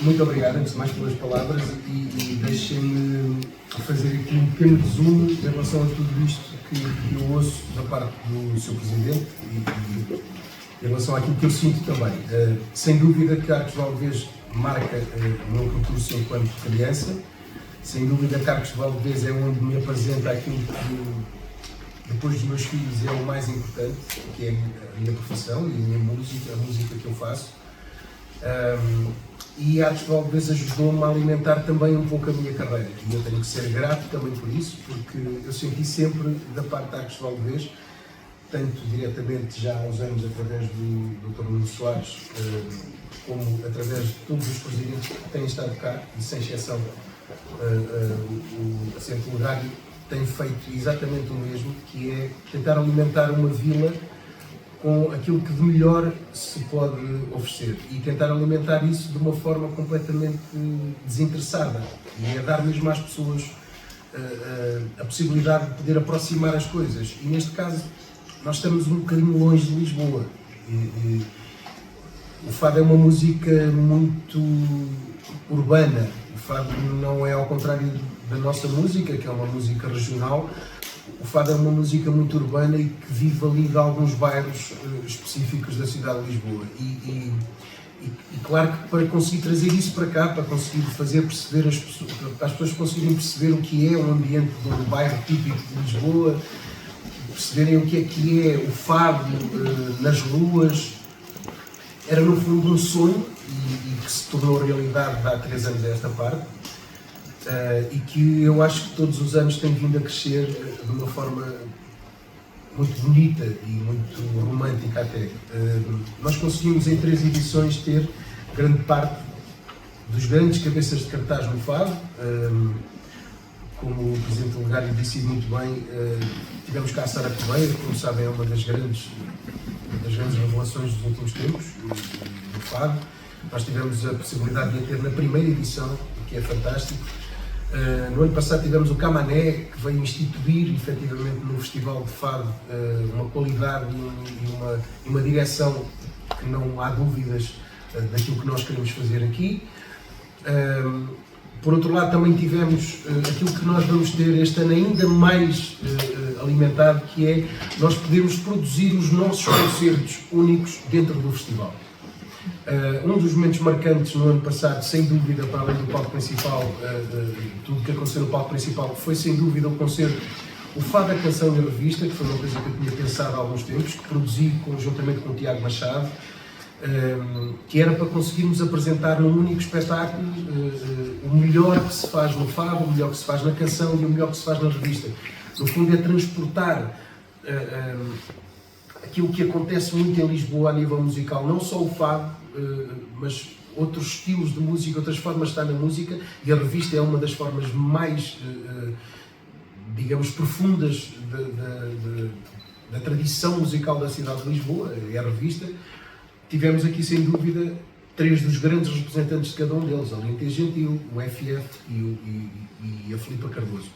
Muito obrigado, antes de mais, pelas palavras e deixem-me fazer aqui um pequeno resumo em relação a tudo isto que eu ouço da parte do Sr. Presidente e em relação àquilo que eu sinto também. Sem dúvida que Arcos de Valdevez marca o meu percurso enquanto criança, sem dúvida que Arcos de Valdevez é onde me apresenta aquilo que, depois dos meus filhos, é o mais importante, que é a minha profissão e a minha música, a música que eu faço. E Arcos de Valdevez ajudou-me a alimentar também um pouco a minha carreira. E eu tenho que ser grato também por isso, porque eu senti sempre, da parte de Arcos de Valdevez, tanto diretamente já há uns anos através do Dr. Nuno Soares, como através de todos os presidentes que têm estado cá, e sem exceção o Centro Legário tem feito exatamente o mesmo, que é tentar alimentar uma vila com aquilo que de melhor se pode oferecer e tentar alimentar isso de uma forma completamente desinteressada e dar mesmo às pessoas a possibilidade de poder aproximar as coisas. E neste caso nós estamos um bocadinho longe de Lisboa. O fado é uma música muito urbana. O fado não é ao contrário da nossa música, que é uma música regional. O fado é uma música muito urbana e que vive ali de alguns bairros específicos da cidade de Lisboa. E claro que para conseguir trazer isso para cá, para conseguir fazer perceber para as pessoas conseguirem perceber o que é o ambiente de um bairro típico de Lisboa, perceberem o que é o fado nas ruas, era no fundo um sonho e que se tornou realidade há 3 anos a esta parte. E que eu acho que todos os anos tem vindo a crescer de uma forma muito bonita e muito romântica até. Nós conseguimos em 3 edições ter grande parte dos grandes cabeças de cartaz no fado. Como o Presidente Legário disse muito bem, tivemos cá a Sara Correia, que, como sabem, é uma das grandes revelações dos últimos tempos do fado. Nós tivemos a possibilidade de a ter na primeira edição, o que é fantástico. No ano passado tivemos o Camané, que veio instituir efetivamente no Festival de Fado uma qualidade e uma direção que não há dúvidas daquilo que nós queremos fazer aqui. Por outro lado, também tivemos aquilo que nós vamos ter este ano ainda mais alimentado, que é nós podermos produzir os nossos concertos únicos dentro do festival. Um dos momentos marcantes no ano passado, sem dúvida, para além do palco principal, tudo o que aconteceu no palco principal, foi sem dúvida o concerto O Fado, a Canção e a Revista, que foi uma coisa que eu tinha pensado há alguns tempos, que produzi conjuntamente com o Tiago Machado, que era para conseguirmos apresentar num único espetáculo o melhor que se faz no fado, o melhor que se faz na canção e o melhor que se faz na revista. No fundo, é transportar aquilo que acontece muito em Lisboa a nível musical, não só o fado, mas outros estilos de música, outras formas de estar na música, e a revista é uma das formas mais, digamos, profundas da tradição musical da cidade de Lisboa, é a revista. Tivemos aqui, sem dúvida, 3 dos grandes representantes de cada um deles, a Alentejo Gentil, o FF e a Filipa Cardoso.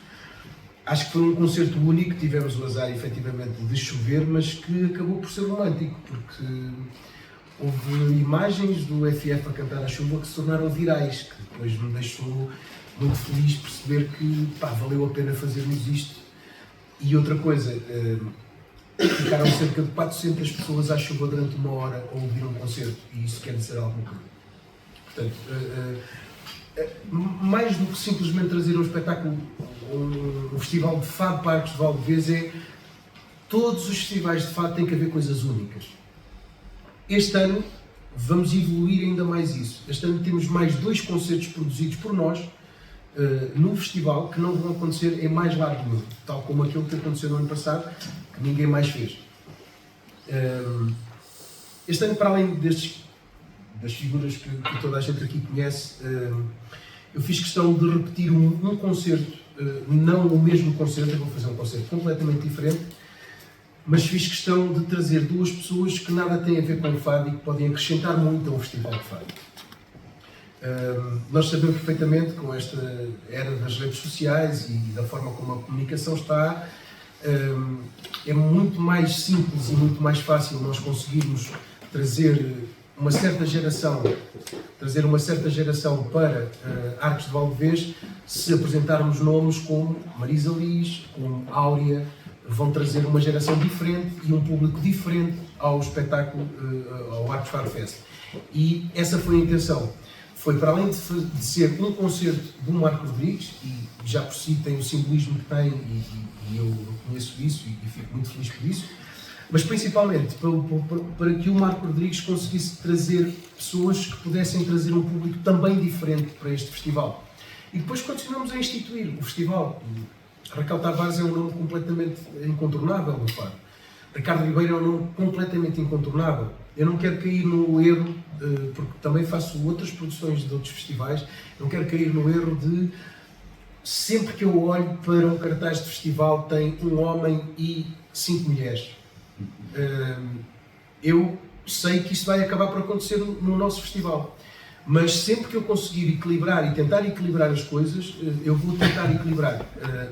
Acho que foi um concerto único, tivemos o azar, efetivamente, de chover, mas que acabou por ser romântico, porque houve imagens do FF a cantar à chuva que se tornaram virais, que depois me deixou muito feliz perceber que valeu a pena fazermos isto. E outra coisa, ficaram cerca de 400 pessoas à chuva durante 1 hora a ouvir um concerto, e isso quer dizer alguma coisa. Portanto, mais do que simplesmente trazer um espetáculo, um festival de fado para Arcos de Valdevez, todos os festivais de fado têm que haver coisas únicas. Este ano vamos evoluir ainda mais isso. Este ano temos mais 2 concertos produzidos por nós no festival, que não vão acontecer em mais lado nenhum, tal como aquele que aconteceu no ano passado, que ninguém mais fez. Este ano, para além das figuras que toda a gente aqui conhece, eu fiz questão de repetir um concerto, não o mesmo concerto, eu vou fazer um concerto completamente diferente, mas fiz questão de trazer 2 pessoas que nada têm a ver com o fado e que podem acrescentar muito ao Festival de Fado. Nós sabemos perfeitamente, com esta era das redes sociais e da forma como a comunicação está, é muito mais simples e muito mais fácil nós conseguirmos trazer uma certa geração, trazer uma certa geração para Arcos de Valdevez, se apresentarmos nomes como Marisa Liz, como Áurea, vão trazer uma geração diferente e um público diferente ao espetáculo, ao Arcos Fado Fest. E essa foi a intenção. Foi, para além de ser um concerto do Marco Rodrigues, e já por si tem o simbolismo que tem, e eu reconheço isso e fico muito feliz por isso, mas principalmente para que o Marco Rodrigues conseguisse trazer pessoas que pudessem trazer um público também diferente para este festival. E depois continuamos a instituir o festival. Raquel Tavares é um nome completamente incontornável no fado. Ricardo Ribeiro é um nome completamente incontornável. Eu não quero cair no erro, porque também faço outras produções de outros festivais, não quero cair no erro de, sempre que eu olho para um cartaz de festival, tem um homem e 5 mulheres. Eu sei que isso vai acabar por acontecer no nosso festival, mas sempre que eu conseguir equilibrar e tentar equilibrar as coisas, eu vou tentar equilibrar,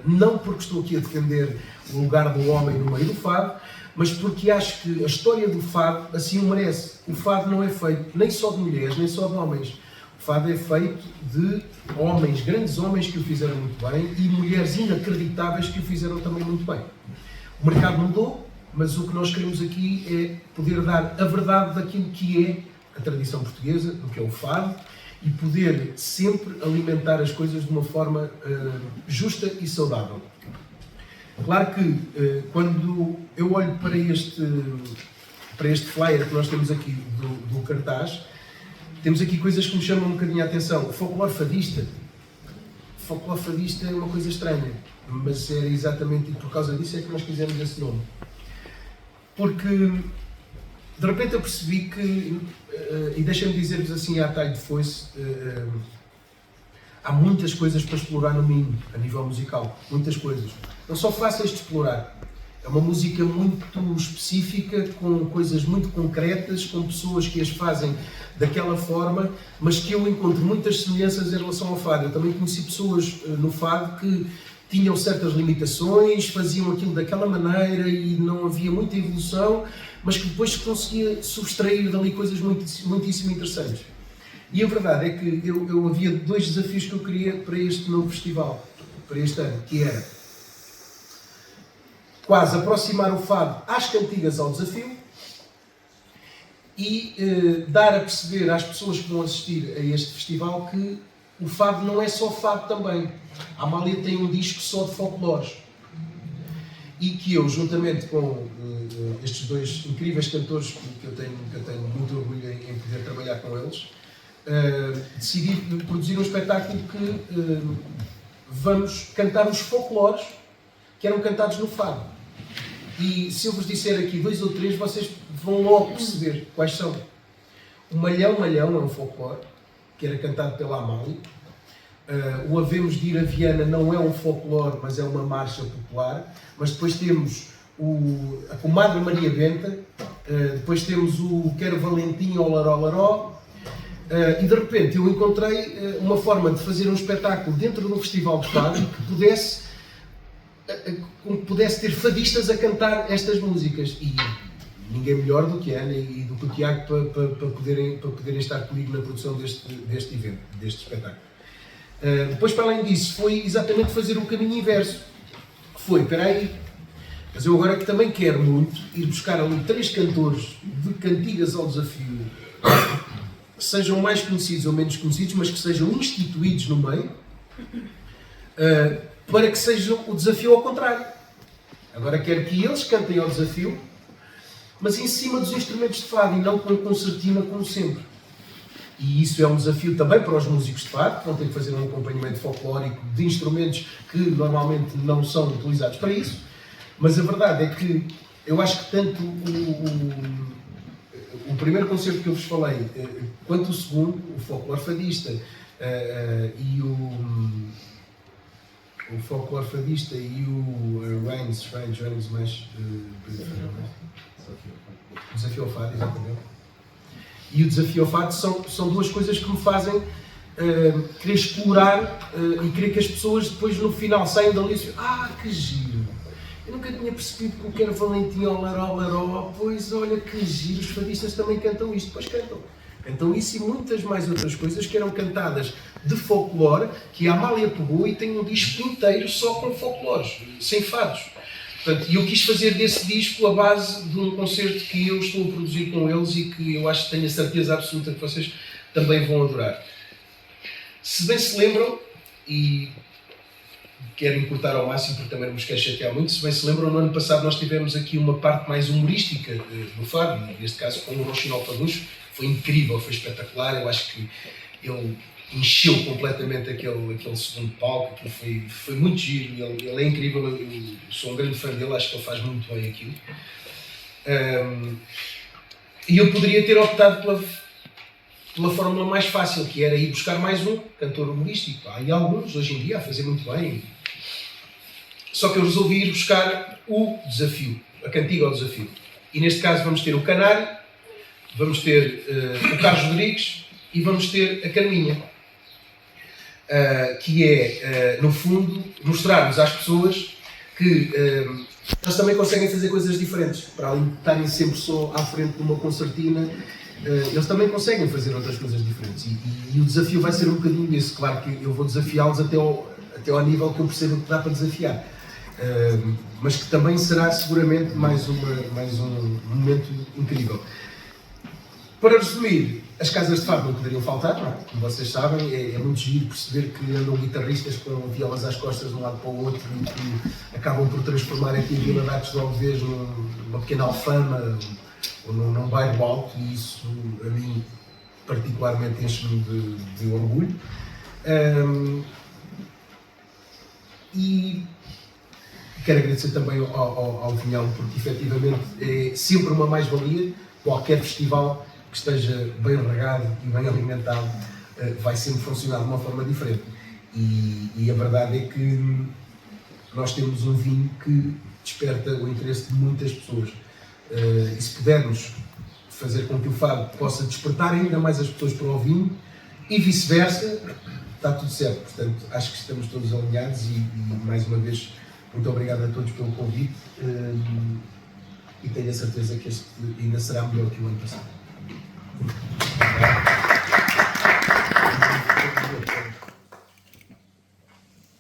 não porque estou aqui a defender o lugar do homem no meio do fado, mas porque acho que a história do fado assim o merece. O fado não é feito nem só de mulheres, nem só de homens. O fado é feito de homens, grandes homens que o fizeram muito bem, e mulheres inacreditáveis que o fizeram também muito bem. O mercado mudou, mas o que nós queremos aqui é poder dar a verdade daquilo que é a tradição portuguesa, do que é o fado, e poder sempre alimentar as coisas de uma forma justa e saudável. Claro que quando eu olho para este flyer que nós temos aqui do cartaz, temos aqui coisas que me chamam um bocadinho a atenção. O folclore fadista. O folclore fadista é uma coisa estranha, mas era exatamente por causa disso é que nós quisemos esse nome. Porque de repente eu percebi que, e deixem-me dizer-vos assim à talho de foice, há muitas coisas para explorar no Minho, a nível musical, muitas coisas. Não são fáceis de explorar. É uma música muito específica, com coisas muito concretas, com pessoas que as fazem daquela forma, mas que eu encontro muitas semelhanças em relação ao fado. Eu também conheci pessoas no fado que tinham certas limitações, faziam aquilo daquela maneira e não havia muita evolução, mas que depois se conseguia subtrair dali coisas muitíssimo interessantes. E a verdade é que eu havia 2 desafios que eu queria para este novo festival, para este ano, que era quase aproximar o fado às cantigas ao desafio e dar a perceber às pessoas que vão assistir a este festival que o fado não é só fado também. A Amália tem um disco só de folclores. E que eu, juntamente com estes 2 incríveis cantores que eu tenho muito orgulho em poder trabalhar com eles, decidi produzir um espetáculo que vamos cantar os folclores que eram cantados no fado. E se eu vos disser aqui 2 ou 3, vocês vão logo perceber quais são. O Malhão Malhão é um folclore que era cantado pela Amália. O Havemos de ir a Viana não é um folclore, mas é uma marcha popular. Mas depois temos a Comadre Maria Benta, depois temos o Quero Valentinho ao Laró Laró, e de repente eu encontrei uma forma de fazer um espetáculo dentro de um festival de fado que pudesse ter fadistas a cantar estas músicas. E ninguém melhor do que a Ana e do que o Tiago para poderem estar comigo na produção deste evento, deste espetáculo. Depois, para além disso, foi exatamente fazer um caminho inverso. Que foi, espera aí, mas eu agora que também quero muito ir buscar ali 3 cantores de cantigas ao desafio, que sejam mais conhecidos ou menos conhecidos, mas que sejam instituídos no meio, para que seja o desafio ao contrário. Agora quero que eles cantem ao desafio, mas em cima dos instrumentos de fado e não com concertina como sempre. E isso é um desafio também para os músicos de fado, que vão ter que fazer um acompanhamento folclórico de instrumentos que normalmente não são utilizados para isso. Mas a verdade é que eu acho que tanto o primeiro concerto que eu vos falei, quanto o segundo, o folclore fadista e o folclore fadista e o Reigns mais desafio ao fado, exatamente. E o desafio ao fado são 2 coisas que me fazem querer explorar e querer que as pessoas depois no final saiam dali e dizem: que giro! Eu nunca tinha percebido que era Valentim ao Laró Laró, pois olha que giro, os fadistas também cantam isto, pois cantam. Então isso e muitas mais outras coisas que eram cantadas de folclore, que a Amália pegou e tem um disco inteiro só com folclores, sem fados. Portanto, eu quis fazer desse disco a base de um concerto que eu estou a produzir com eles e que eu acho que tenho a certeza absoluta que vocês também vão adorar. Se bem se lembram, e quero encurtar ao máximo porque também não me esqueço chatear muito, se bem se lembram, no ano passado nós tivemos aqui uma parte mais humorística do fado, neste caso com o Rochinol Fagucho, foi incrível, foi espetacular, eu acho que ele encheu completamente aquele segundo palco, aquilo foi muito giro, ele é incrível, eu sou um grande fã dele, acho que ele faz muito bem aquilo. E eu poderia ter optado pela fórmula mais fácil, que era ir buscar mais um cantor humorístico. Há alguns hoje em dia a fazer muito bem. Só que eu resolvi ir buscar o desafio, a cantiga ao desafio. E neste caso vamos ter o Canário, vamos ter o Carlos Rodrigues e vamos ter a Carminha. Que é, no fundo, mostrarmos às pessoas que elas também conseguem fazer coisas diferentes. Para além de estarem sempre só à frente de uma concertina, eles também conseguem fazer outras coisas diferentes. E o desafio vai ser um bocadinho esse. Claro que eu vou desafiá-los até ao nível que eu percebo que dá para desafiar. Mas que também será seguramente mais um momento incrível. Para resumir, as casas de fado não poderiam faltar, não é? Como vocês sabem, é muito giro perceber que andam guitarristas com violas às costas de um lado para o outro e que acabam por transformar aqui a Vila de Arcos de Alvez numa pequena Alfama ou num bairro alto, e isso a mim particularmente enche-me de orgulho. E quero agradecer também ao Vinhão, porque efetivamente é sempre uma mais-valia. Qualquer festival que esteja bem regado e bem alimentado vai sempre funcionar de uma forma diferente. E a verdade é que nós temos um vinho que desperta o interesse de muitas pessoas. E se pudermos fazer com que o fado possa despertar ainda mais as pessoas para o vinho e vice-versa, está tudo certo. Portanto, acho que estamos todos alinhados e mais uma vez, muito obrigado a todos pelo convite e tenho a certeza que este ainda será melhor que o ano passado.